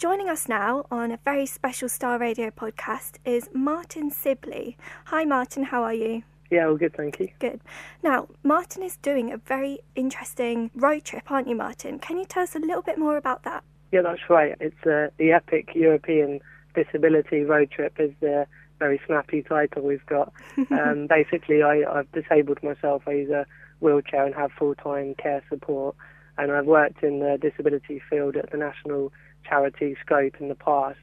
Joining us now on a very special Star Radio podcast is Martin Sibley. Hi Martin, how are you? Yeah, all good, thank you. Good. Now, Martin is doing a very interesting road trip, aren't you, Martin? Can you tell us a little bit more about that? Yeah, that's right. It's the Epic European Disability Road Trip is the very snappy title we've got. Basically, I've disabled myself. I use a wheelchair and have full-time care support. And I've worked in the disability field at the national charity Scope in the past.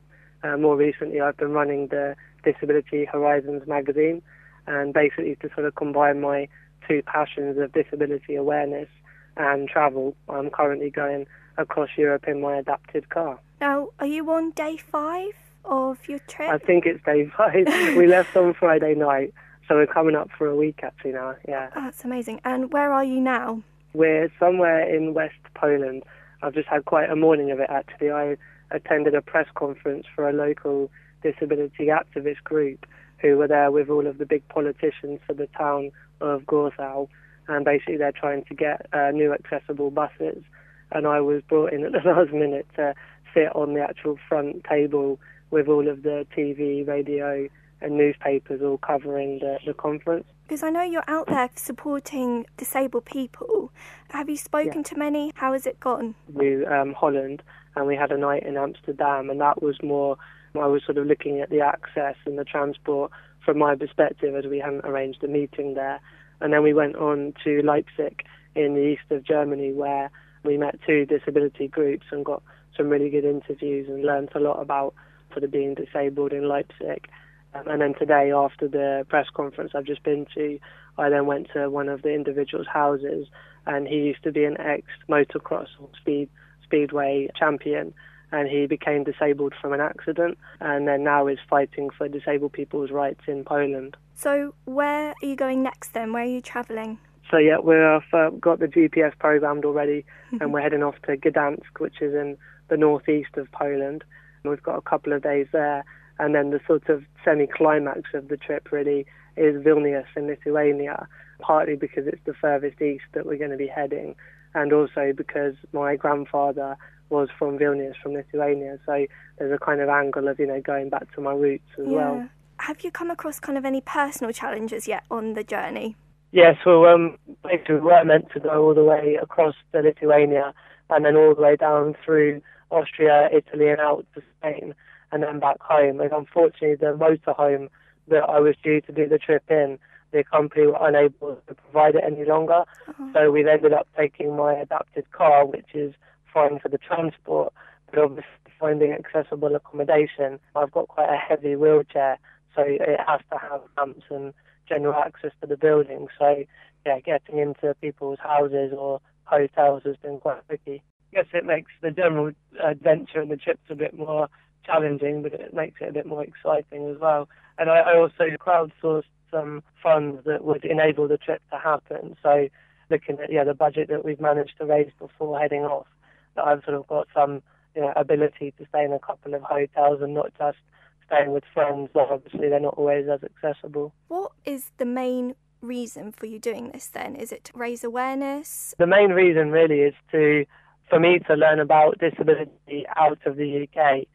More recently, I've been running the Disability Horizons magazine, and basically to sort of combine my two passions of disability awareness and travel, I'm currently going across Europe in my adapted car. Now, are you on day 5 of your trip? I think it's day 5. We left on Friday night, so we're coming up for a week actually now, yeah. Oh, that's amazing. And where are you now? We're somewhere in West Poland. I've just had quite a morning of it actually. I attended a press conference for a local disability activist group who were there with all of the big politicians for the town of Warsaw, and basically they're trying to get new accessible buses. And I was brought in at the last minute to sit on the actual front table with all of the TV, radio and newspapers all covering the conference. Because I know you're out there supporting disabled people. Have you spoken to many? How has it gone? To Holland, and we had a night in Amsterdam, and that was more, I was sort of looking at the access and the transport from my perspective as we hadn't arranged a meeting there. And then we went on to Leipzig in the east of Germany, where we met 2 disability groups and got some really good interviews and learned a lot about sort of being disabled in Leipzig. And then today, after the press conference I've just been to, I then went to one of the individual's houses, and he used to be an ex-motocross or speedway champion, and he became disabled from an accident, and then now is fighting for disabled people's rights in Poland. So where are you going next then? Where are you travelling? So yeah, we've got the GPS programmed already, and we're heading off to Gdansk, which is in the northeast of Poland. We've got a couple of days there, and then the sort of semi-climax of the trip really is Vilnius in Lithuania, partly because it's the furthest east that we're going to be heading, and also because my grandfather was from Vilnius, from Lithuania, so there's a kind of angle of, going back to my roots as well. Have you come across kind of any personal challenges yet on the journey? Yes, well, basically we weren't meant to go all the way across to Lithuania and then all the way down through Austria, Italy and out to Spain and then back home. And unfortunately, the motorhome that I was due to do the trip in, the company were unable to provide it any longer. So we've ended up taking my adapted car, which is fine for the transport, but obviously finding accessible accommodation. I've got quite a heavy wheelchair, so it has to have ramps and general access to the building. So, yeah, getting into people's houses or hotels has been quite tricky. I guess it makes the general adventure and the trips a bit more challenging, but it makes it a bit more exciting as well. And I also crowdsourced some funds that would enable the trip to happen. So looking at the budget that we've managed to raise before heading off, that I've sort of got some ability to stay in a couple of hotels and not just staying with friends, but obviously they're not always as accessible. What is the main reason for you doing this then? Is it to raise awareness? The main reason really is for me to learn about disability out of the UK.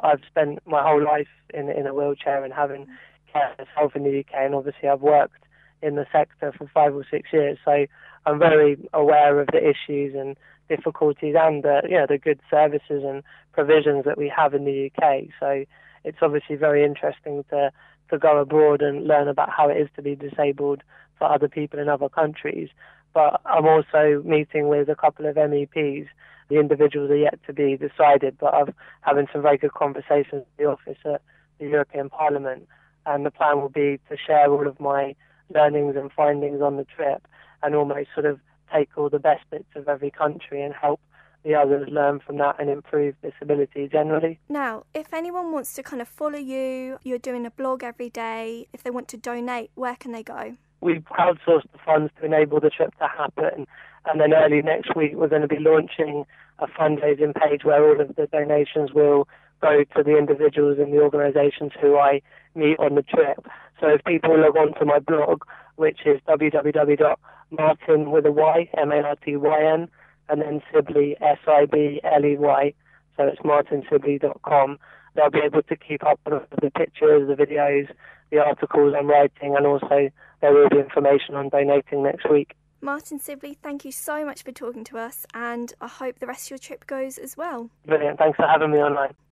I've spent my whole life in a wheelchair and having care myself in the UK, and obviously I've worked in the sector for 5 or 6 years, so I'm very aware of the issues and difficulties and the good services and provisions that we have in the UK. So it's obviously very interesting to go abroad and learn about how it is to be disabled for other people in other countries. But I'm also meeting with a couple of MEPs. The individuals are yet to be decided, but I'm having some very good conversations with the office at the European Parliament. And the plan will be to share all of my learnings and findings on the trip and almost sort of take all the best bits of every country and help the others learn from that and improve disability generally. Now, if anyone wants to kind of follow you, you're doing a blog every day, if they want to donate, where can they go? We've crowdsourced the funds to enable the trip to happen, and then early next week we're going to be launching a fundraising page where all of the donations will go to the individuals and the organisations who I meet on the trip. So if people log on to my blog, which is www.martin with a Y, M-A-R-T-Y-N, and then Sibley, S-I-B-L-E-Y, so it's martinsibley.com. They'll be able to keep up with the pictures, the videos, the articles I'm writing, and also there will be information on donating next week. Martin Sibley, thank you so much for talking to us, and I hope the rest of your trip goes as well. Brilliant. Thanks for having me online.